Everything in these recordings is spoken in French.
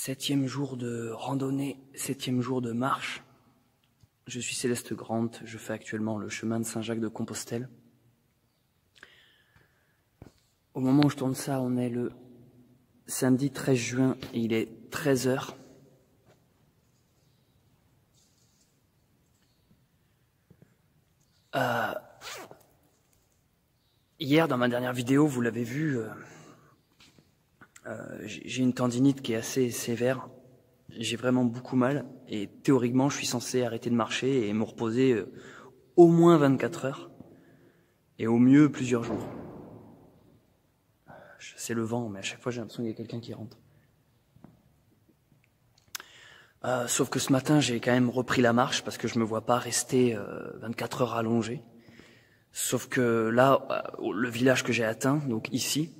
7e jour de randonnée, 7e jour de marche. Je suis Céleste Grant, je fais actuellement le chemin de Saint-Jacques-de-Compostelle. Au moment où je tourne ça, on est le samedi 13 juin et il est 13h. Hier, dans ma dernière vidéo, vous l'avez vu, j'ai une tendinite qui est assez sévère. J'ai vraiment beaucoup mal et théoriquement, je suis censé arrêter de marcher et me reposer au moins 24 heures et au mieux plusieurs jours. C'est le vent, mais à chaque fois, j'ai l'impression qu'il y a quelqu'un qui rentre. Sauf que ce matin, j'ai quand même repris la marche parce que je me vois pas rester 24 heures allongé. Sauf que là, le village que j'ai atteint, donc ici,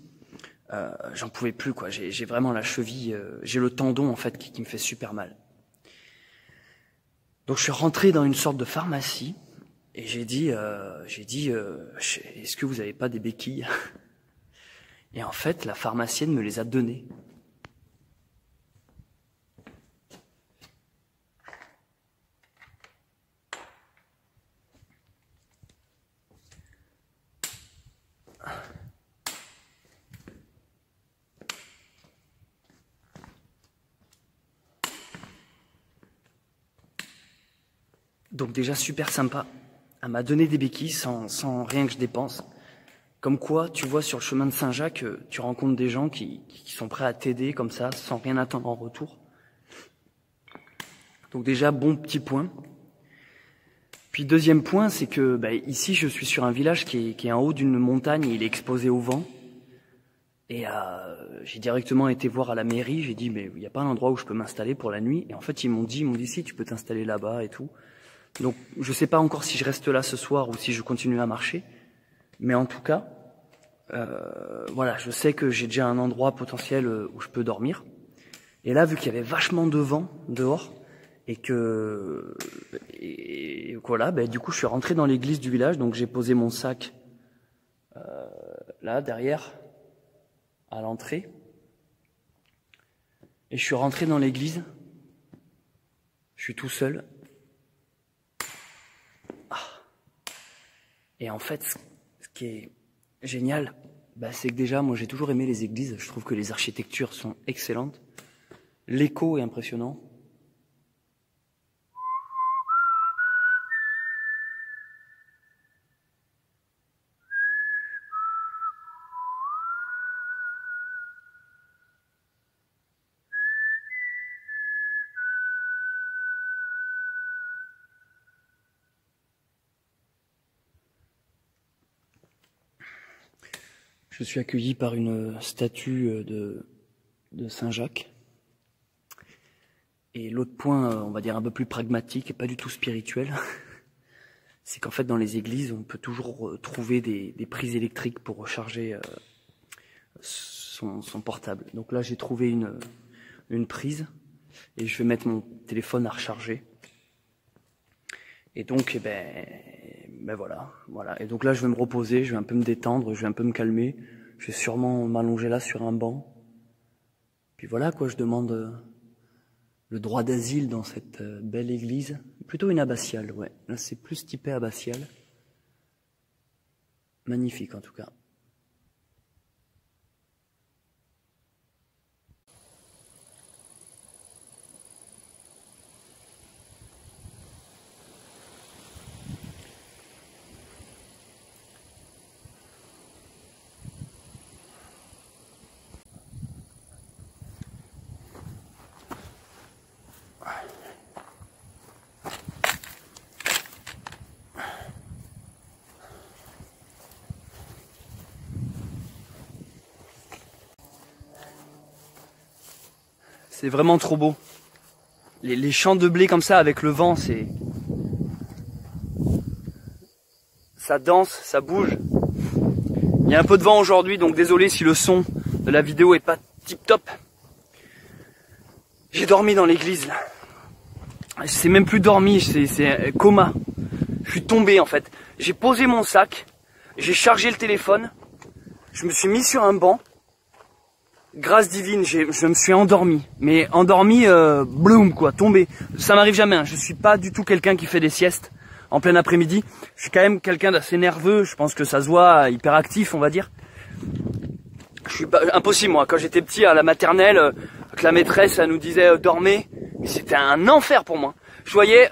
j'en pouvais plus, quoi. J'ai vraiment la cheville, j'ai le tendon en fait qui me fait super mal. Donc je suis rentré dans une sorte de pharmacie et j'ai dit, est-ce que vous avez pas des béquilles? Et en fait, la pharmacienne me les a données. Donc déjà super sympa, elle m'a donné des béquilles sans rien que je dépense. Comme quoi, tu vois, sur le chemin de Saint-Jacques, tu rencontres des gens qui sont prêts à t'aider comme ça, sans rien attendre en retour. Donc déjà, bon petit point. Puis deuxième point, c'est que ici, je suis sur un village qui est en haut d'une montagne, et il est exposé au vent. Et j'ai directement été voir à la mairie, j'ai dit, mais il n'y a pas un endroit où je peux m'installer pour la nuit. Et en fait, ils m'ont dit, si, tu peux t'installer là-bas et tout. Donc, je sais pas encore si je reste là ce soir ou si je continue à marcher. Mais en tout cas, voilà, je sais que j'ai déjà un endroit potentiel où je peux dormir. Et là, vu qu'il y avait vachement de vent dehors, et voilà, du coup, je suis rentré dans l'église du village. Donc, j'ai posé mon sac là, derrière, à l'entrée. Et je suis rentré dans l'église. Je suis tout seul. Et en fait, ce qui est génial, c'est que déjà, moi j'ai toujours aimé les églises, je trouve que les architectures sont excellentes, l'écho est impressionnant. Je suis accueilli par une statue de Saint-Jacques. Et l'autre point, on va dire un peu plus pragmatique et pas du tout spirituel, c'est qu'en fait dans les églises, on peut toujours trouver des prises électriques pour recharger son portable. Donc là, j'ai trouvé une prise et je vais mettre mon téléphone à recharger. Et donc, voilà. Et donc là, je vais me reposer, je vais un peu me détendre, je vais un peu me calmer. Je vais sûrement m'allonger là sur un banc. Puis voilà, quoi, je demande le droit d'asile dans cette belle église. Plutôt une abbatiale, ouais. Là, c'est plus typé abbatiale. Magnifique, en tout cas. C'est vraiment trop beau. Les champs de blé comme ça avec le vent, ça danse, ça bouge. Il y a un peu de vent aujourd'hui, donc désolé si le son de la vidéo est pas tip top. J'ai dormi dans l'église là. C'est même plus dormi, c'est coma. Je suis tombé en fait. J'ai posé mon sac, j'ai chargé le téléphone, je me suis mis sur un banc. grâce divine, je me suis endormi. Mais endormi, bloom quoi, tombé. Ça m'arrive jamais, hein. Je suis pas du tout quelqu'un qui fait des siestes en plein après-midi. Je suis quand même quelqu'un d'assez nerveux, je pense que ça se voit, hyperactif on va dire. Je suis pas impossible moi, quand j'étais petit à la maternelle, que la maîtresse elle nous disait dormez, c'était un enfer pour moi. Je voyais,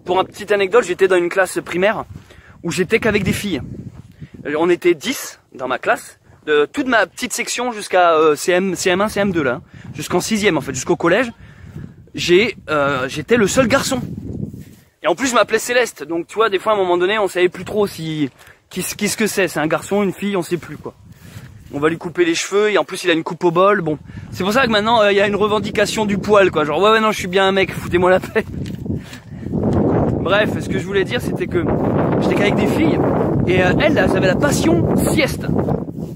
pour une petite anecdote, j'étais dans une classe primaire où j'étais qu'avec des filles. On était 10 dans ma classe, de toute ma petite section jusqu'à CM1, CM2 là, jusqu'en 6e en fait, jusqu'au collège. J'étais le seul garçon. Et en plus je m'appelais Céleste, donc tu vois, des fois à un moment donné on savait plus trop si qu'est-ce que c'est un garçon, une fille, on sait plus quoi. On va lui couper les cheveux et en plus il a une coupe au bol, bon. C'est pour ça que maintenant il y a une revendication du poil quoi, genre ouais non je suis bien un mec, foutez-moi la paix. Bref, ce que je voulais dire c'était que j'étais qu'avec des filles et elles avaient la passion sieste.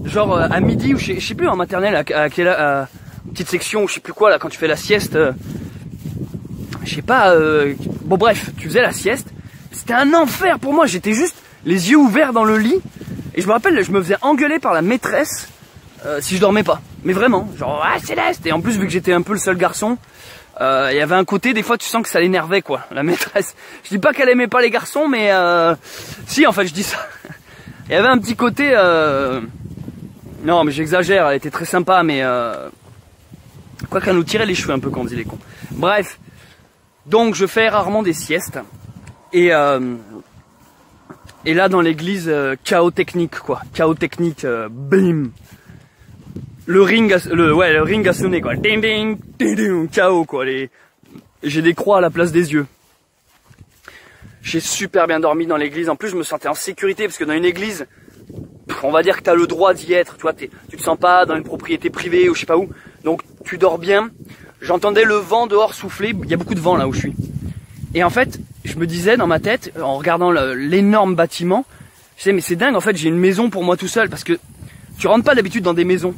Genre à midi ou je sais plus en maternelle à petite section ou je sais plus quoi là quand tu fais la sieste, je sais pas, bon bref, tu faisais la sieste, c'était un enfer pour moi, j'étais juste les yeux ouverts dans le lit et je me rappelle je me faisais engueuler par la maîtresse si je dormais pas, mais vraiment, genre ah Céleste, et en plus vu que j'étais un peu le seul garçon, il y avait un côté, des fois tu sens que ça l'énervait quoi, la maîtresse. Je dis pas qu'elle aimait pas les garçons, mais si en fait je dis ça. Il y avait un petit côté, non mais j'exagère, elle était très sympa, mais quoi qu'elle nous tirait les cheveux un peu quand on faisait les cons. Bref, donc je fais rarement des siestes, et là dans l'église, chaos technique quoi, chaos technique, bim. Le ring a sonné quoi, ding ding, ding ding, chaos quoi, j'ai des croix à la place des yeux. J'ai super bien dormi dans l'église, en plus je me sentais en sécurité parce que dans une église, on va dire que t'as le droit d'y être, tu vois, tu te sens pas dans une propriété privée ou je sais pas où, donc tu dors bien. J'entendais le vent dehors souffler, il y a beaucoup de vent là où je suis. Et en fait, je me disais dans ma tête, en regardant l'énorme bâtiment, je disais mais c'est dingue en fait, j'ai une maison pour moi tout seul parce que tu rentres pas d'habitude dans des maisons.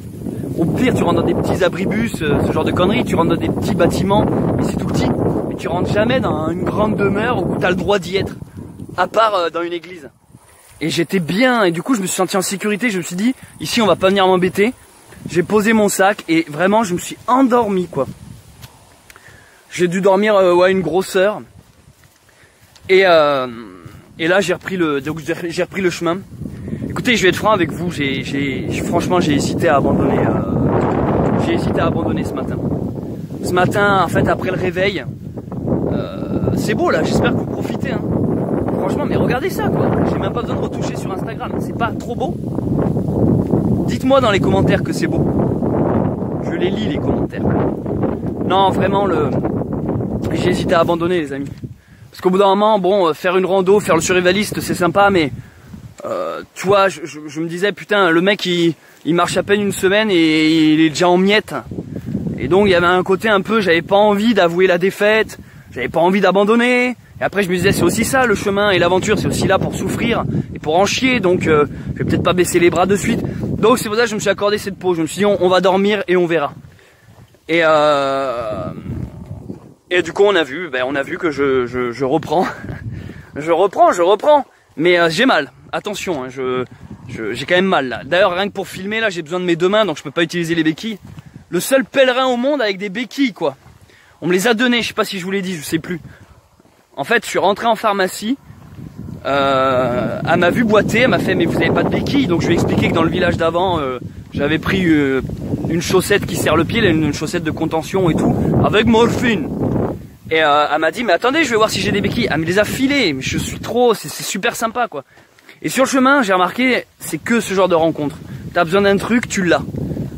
Au pire, tu rentres dans des petits abribus, ce genre de conneries, tu rentres dans des petits bâtiments, mais c'est tout petit. Mais tu rentres jamais dans une grande demeure où tu as le droit d'y être, à part dans une église. Et j'étais bien, et du coup je me suis senti en sécurité, je me suis dit, ici on va pas venir m'embêter. J'ai posé mon sac, et vraiment je me suis endormi quoi. J'ai dû dormir une grosse heure. Et là j'ai repris le chemin. Écoutez, je vais être franc avec vous, franchement j'ai hésité à abandonner. J'ai hésité à abandonner ce matin. Ce matin, en fait, après le réveil, c'est beau là, j'espère que vous profitez. Hein. Franchement, mais regardez ça quoi. J'ai même pas besoin de retoucher sur Instagram. C'est pas trop beau? Dites-moi dans les commentaires que c'est beau. Je les lis les commentaires. Non, vraiment j'ai hésité à abandonner les amis. Parce qu'au bout d'un moment, bon, faire une rando, faire le survivaliste, c'est sympa, mais tu vois, je me disais putain, le mec il marche à peine une semaine et il est déjà en miettes. Et donc il y avait un côté un peu, j'avais pas envie d'avouer la défaite, j'avais pas envie d'abandonner. Et après je me disais c'est aussi ça le chemin et l'aventure, c'est aussi là pour souffrir et pour en chier. Donc je vais peut-être pas baisser les bras de suite. Donc c'est pour ça que je me suis accordé cette pause. Je me suis dit on va dormir et on verra. Et du coup on a vu que je reprends. je reprends. Mais j'ai mal. Attention, hein, j'ai quand même mal là. D'ailleurs rien que pour filmer là j'ai besoin de mes deux mains donc je peux pas utiliser les béquilles. Le seul pèlerin au monde avec des béquilles quoi. On me les a données, je sais pas si je vous l'ai dit, je sais plus. En fait je suis rentré en pharmacie, elle m'a vu boiter, elle m'a fait mais vous avez pas de béquilles. Donc je lui ai expliqué que dans le village d'avant j'avais pris une chaussette qui serre le pied, une chaussette de contention et tout, avec morphine. Et elle m'a dit mais attendez je vais voir si j'ai des béquilles. Elle me les a filées, mais je suis trop, c'est super sympa quoi. Et sur le chemin, j'ai remarqué, c'est que ce genre de rencontre. T'as besoin d'un truc, tu l'as.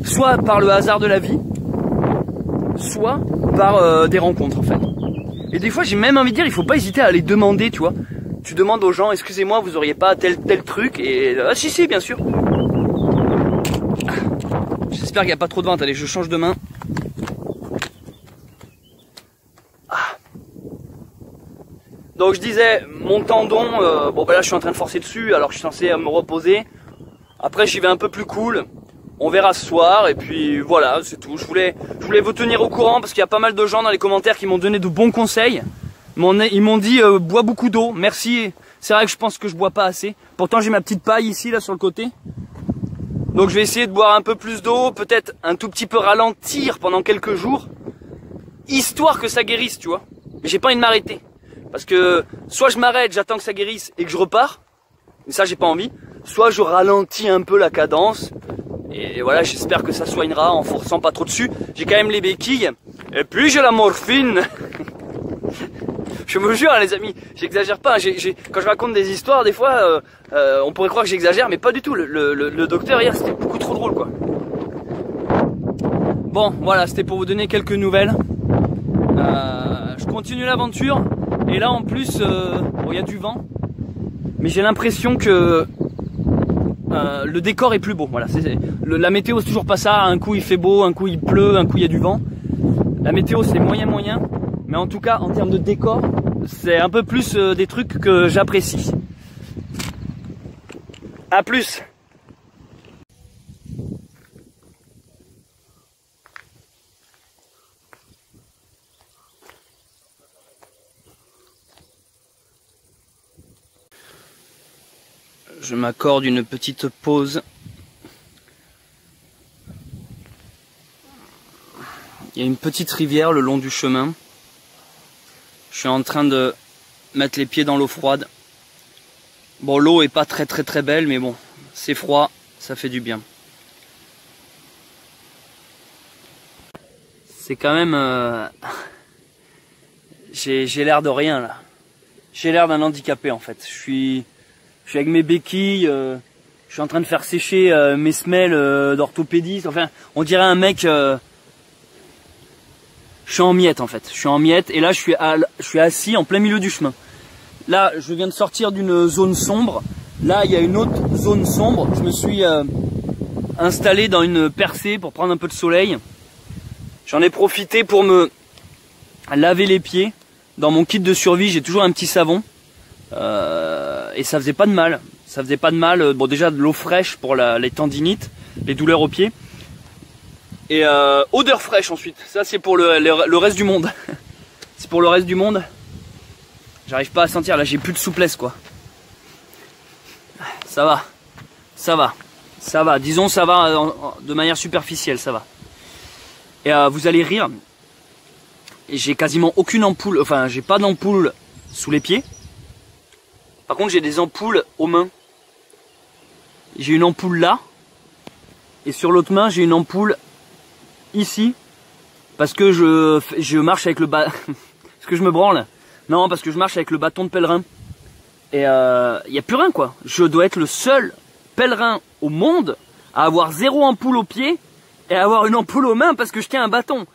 Soit par le hasard de la vie, soit par des rencontres en fait. Et des fois, j'ai même envie de dire, il faut pas hésiter à aller demander, tu vois. Tu demandes aux gens, excusez-moi, vous auriez pas tel truc, et ah si, bien sûr. J'espère qu'il n'y a pas trop de vent, allez, je change de main. Donc je disais, mon tendon, bon ben là je suis en train de forcer dessus alors que je suis censé me reposer. Après j'y vais un peu plus cool, on verra ce soir et puis voilà c'est tout. Je voulais vous tenir au courant parce qu'il y a pas mal de gens dans les commentaires qui m'ont donné de bons conseils. Ils m'ont dit bois beaucoup d'eau, merci. C'est vrai que je pense que je bois pas assez. Pourtant j'ai ma petite paille ici là sur le côté. Donc je vais essayer de boire un peu plus d'eau, peut-être un tout petit peu ralentir pendant quelques jours, histoire que ça guérisse, tu vois. Mais j'ai pas envie de m'arrêter. Parce que soit je m'arrête, j'attends que ça guérisse et que je repars, mais ça j'ai pas envie. Soit je ralentis un peu la cadence, et voilà, j'espère que ça soignera en forçant pas trop dessus. J'ai quand même les béquilles, et puis j'ai la morphine. Je me jure les amis, j'exagère pas, quand je raconte des histoires, des fois, on pourrait croire que j'exagère, mais pas du tout. Le docteur hier, c'était beaucoup trop drôle quoi. Bon, voilà, c'était pour vous donner quelques nouvelles. Je continue l'aventure, et là en plus, bon, y a du vent, mais j'ai l'impression que le décor est plus beau. Voilà, la météo c'est toujours pas ça, un coup il fait beau, un coup il pleut, un coup il y a du vent. La météo c'est moyen, mais en tout cas en termes de décor, c'est un peu plus des trucs que j'apprécie. A plus. Je m'accorde une petite pause. Il y a une petite rivière le long du chemin. Je suis en train de mettre les pieds dans l'eau froide. Bon, l'eau est pas très belle, mais bon, c'est froid, ça fait du bien. C'est quand même... j'ai l'air de rien là. J'ai l'air d'un handicapé en fait. Je suis avec mes béquilles, je suis en train de faire sécher mes semelles d'orthopédiste. Enfin, on dirait un mec... je suis en miettes en fait. Je suis en miettes et là je suis assis en plein milieu du chemin. Là, je viens de sortir d'une zone sombre. Là, il y a une autre zone sombre. Je me suis installé dans une percée pour prendre un peu de soleil. J'en ai profité pour me laver les pieds. Dans mon kit de survie, j'ai toujours un petit savon. Et ça faisait pas de mal. Ça faisait pas de mal. Bon, déjà de l'eau fraîche pour les tendinites, les douleurs aux pieds. Et odeur fraîche ensuite. Ça, c'est pour le reste du monde. C'est pour le reste du monde. J'arrive pas à sentir. Là, j'ai plus de souplesse, quoi. Ça va. Ça va. Ça va. Disons, ça va de manière superficielle. Ça va. Et vous allez rire. J'ai quasiment aucune ampoule. Enfin, j'ai pas d'ampoule sous les pieds. Par contre, j'ai des ampoules aux mains. J'ai une ampoule là. Et sur l'autre main, j'ai une ampoule ici. Parce que je marche avec le bâton. Parce que je me branle. Non, parce que je marche avec le bâton de pèlerin. Et il n'y a plus rien quoi. Je dois être le seul pèlerin au monde à avoir 0 ampoule aux pieds et à avoir une ampoule aux mains parce que je tiens un bâton.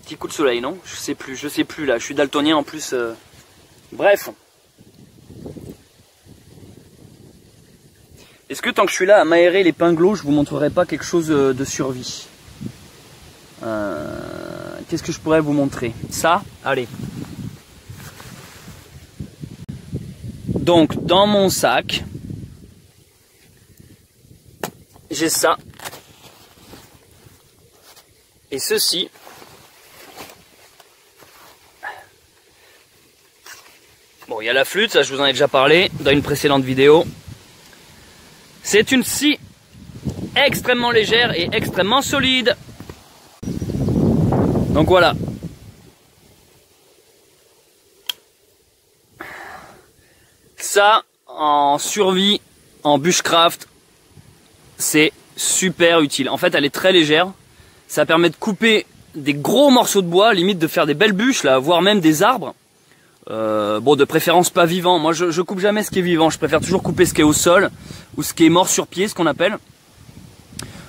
Petit coup de soleil, non? Je sais plus là. Je suis daltonien en plus. Bref. Est-ce que tant que je suis là à m'aérer les pinglots, je vous montrerai pas quelque chose de survie? Qu'est-ce que je pourrais vous montrer? Ça, allez. Donc, dans mon sac, j'ai ça. Et ceci. Bon, il y a la flûte, ça je vous en ai déjà parlé dans une précédente vidéo. C'est une scie extrêmement légère et extrêmement solide. Donc voilà. Ça, en survie, en bushcraft, c'est super utile. En fait, elle est très légère. Ça permet de couper des gros morceaux de bois, limite de faire des belles bûches, là, voire même des arbres. Bon, de préférence pas vivant. Moi, je coupe jamais ce qui est vivant. Je préfère toujours couper ce qui est au sol ou ce qui est mort sur pied, ce qu'on appelle.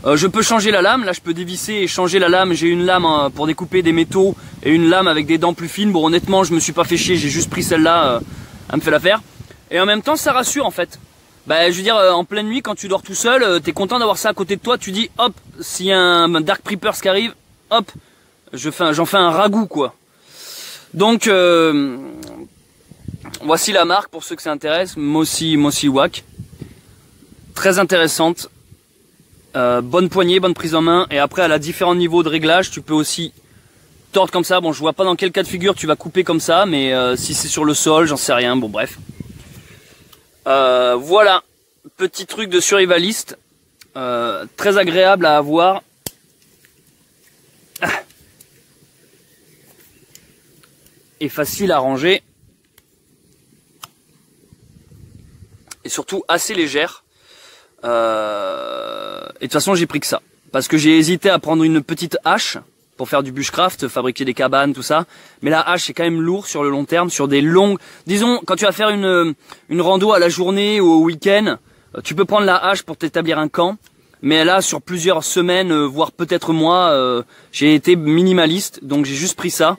Je peux changer la lame. Là, je peux dévisser et changer la lame. J'ai une lame pour découper des métaux et une lame avec des dents plus fines. Bon, honnêtement, je me suis pas fait chier. J'ai juste pris celle-là. Elle me fait l'affaire. Et en même temps, ça rassure en fait. Bah, je veux dire, en pleine nuit, quand tu dors tout seul, t'es content d'avoir ça à côté de toi. Tu dis, hop, s'il y a un Dark Preepers qui arrive, hop, j'en fais un ragoût quoi. Donc, voici la marque pour ceux que ça intéresse, Mossy Wack. Très intéressante. Bonne poignée, bonne prise en main. Et après, elle a différents niveaux de réglage. Tu peux aussi tordre comme ça. Bon, je vois pas dans quel cas de figure tu vas couper comme ça, mais si c'est sur le sol, j'en sais rien. Bon, bref. Voilà, petit truc de survivaliste, très agréable à avoir. Et facile à ranger. Et surtout assez légère. Et de toute façon, j'ai pris que ça. Parce que j'ai hésité à prendre une petite hache pour faire du bushcraft, fabriquer des cabanes, tout ça. Mais la hache, c'est quand même lourd sur le long terme, sur des longues... Disons, quand tu vas faire une rando à la journée ou au week-end, tu peux prendre la hache pour t'établir un camp. Mais là, sur plusieurs semaines, voire peut-être mois, j'ai été minimaliste. Donc j'ai juste pris ça.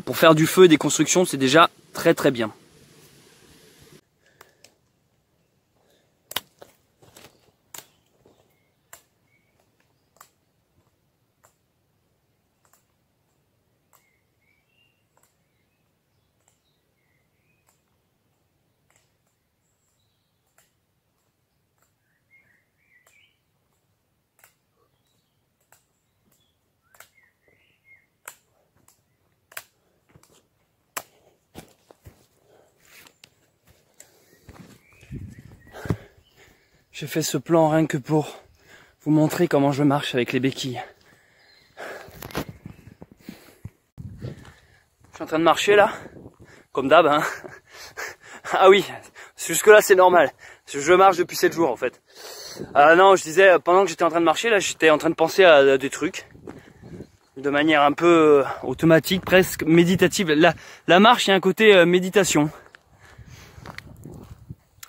Pour faire du feu et des constructions, c'est déjà très très bien. J'ai fait ce plan rien que pour vous montrer comment je marche avec les béquilles. Je suis en train de marcher là, comme d'hab, hein. Ah oui, jusque là c'est normal. Je marche depuis 7 jours en fait. Ah non, je disais, pendant que j'étais en train de marcher là, j'étais en train de penser à des trucs. De manière un peu automatique, presque méditative. La marche, il y a un côté méditation.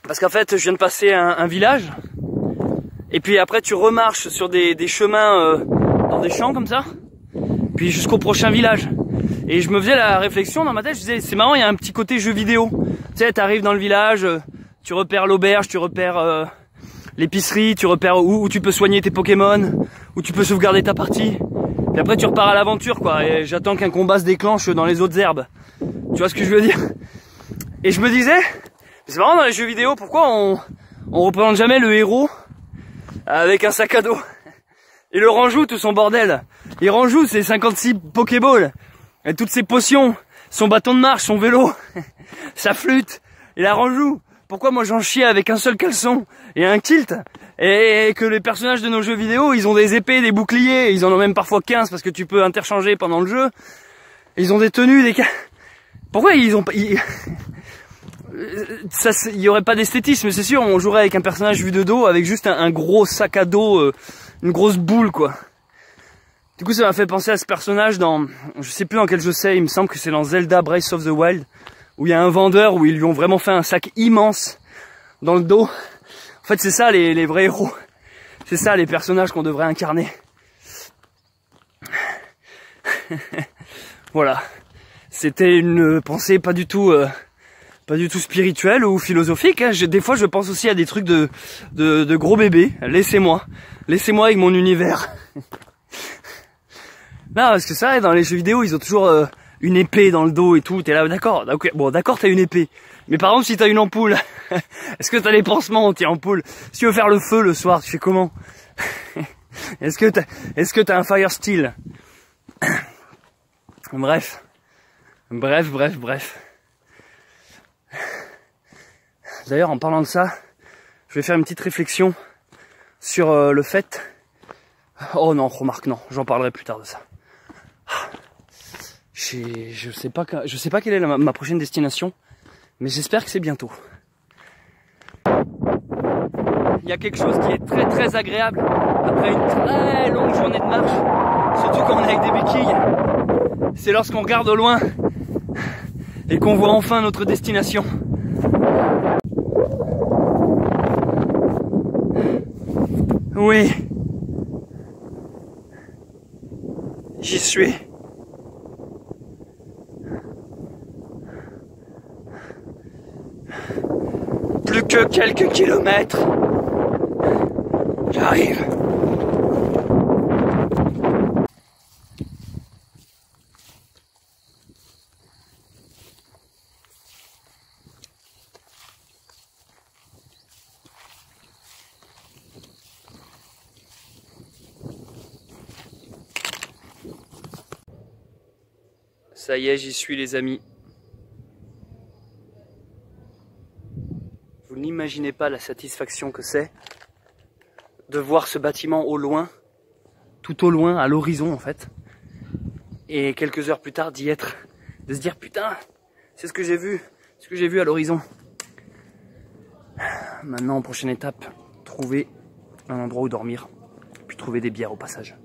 Parce qu'en fait, je viens de passer un village. Et puis après, tu remarches sur des chemins dans des champs comme ça. Puis jusqu'au prochain village. Et je me faisais la réflexion dans ma tête. Je disais, c'est marrant, il y a un petit côté jeu vidéo. Tu sais, t'arrives dans le village, tu repères l'auberge, tu repères l'épicerie, tu repères où tu peux soigner tes Pokémon, où tu peux sauvegarder ta partie. Puis après, tu repars à l'aventure, quoi. Et j'attends qu'un combat se déclenche dans les autres herbes. Tu vois ce que je veux dire? Et je me disais, c'est marrant dans les jeux vidéo, pourquoi on représente jamais le héros avec un sac à dos et le Ranjou, tout son bordel. Il Ranjou, c'est 56 Pokéballs et toutes ses potions, son bâton de marche, son vélo, sa flûte et la Ranjou. Pourquoi moi j'en chie avec un seul caleçon et un kilt, et que les personnages de nos jeux vidéo, ils ont des épées, des boucliers, ils en ont même parfois 15 parce que tu peux interchanger pendant le jeu. Ils ont des tenues, des... Pourquoi ils ont... il y aurait pas d'esthétisme, c'est sûr. On jouerait avec un personnage vu de dos, avec juste un gros sac à dos, une grosse boule, quoi. Du coup, ça m'a fait penser à ce personnage dans, je sais plus dans quel jeu c'est, il me semble que c'est dans Zelda Breath of the Wild, où il y a un vendeur, où ils lui ont vraiment fait un sac immense dans le dos. En fait, c'est ça les vrais héros. C'est ça les personnages qu'on devrait incarner. Voilà. C'était une pensée pas du tout spirituelle ou philosophique, hein. Des fois je pense aussi à des trucs de gros bébés. Laissez-moi avec mon univers. Non, parce que ça, dans les jeux vidéo, ils ont toujours une épée dans le dos et tout. T'es là, d'accord, bon, d'accord, t'as une épée. Mais par exemple, si t'as une ampoule, est-ce que t'as les pansements anti-ampoule? Si tu veux faire le feu le soir, tu fais comment? Est-ce que t'as un fire steel? Bref. D'ailleurs, en parlant de ça, je vais faire une petite réflexion sur le fait... Oh non, remarque, non, j'en parlerai plus tard de ça. Je sais pas quelle est ma prochaine destination, mais j'espère que c'est bientôt. Il y a quelque chose qui est très très agréable après une très longue journée de marche, surtout quand on est avec des béquilles. C'est lorsqu'on regarde au loin et qu'on voit enfin notre destination. Oui, j'y suis. Plus que quelques kilomètres. J'arrive. Ça y est, j'y suis les amis. Vous n'imaginez pas la satisfaction que c'est de voir ce bâtiment au loin, tout au loin, à l'horizon en fait. Et quelques heures plus tard d'y être, de se dire putain, c'est ce que j'ai vu, à l'horizon. Maintenant, prochaine étape, trouver un endroit où dormir, puis trouver des bières au passage.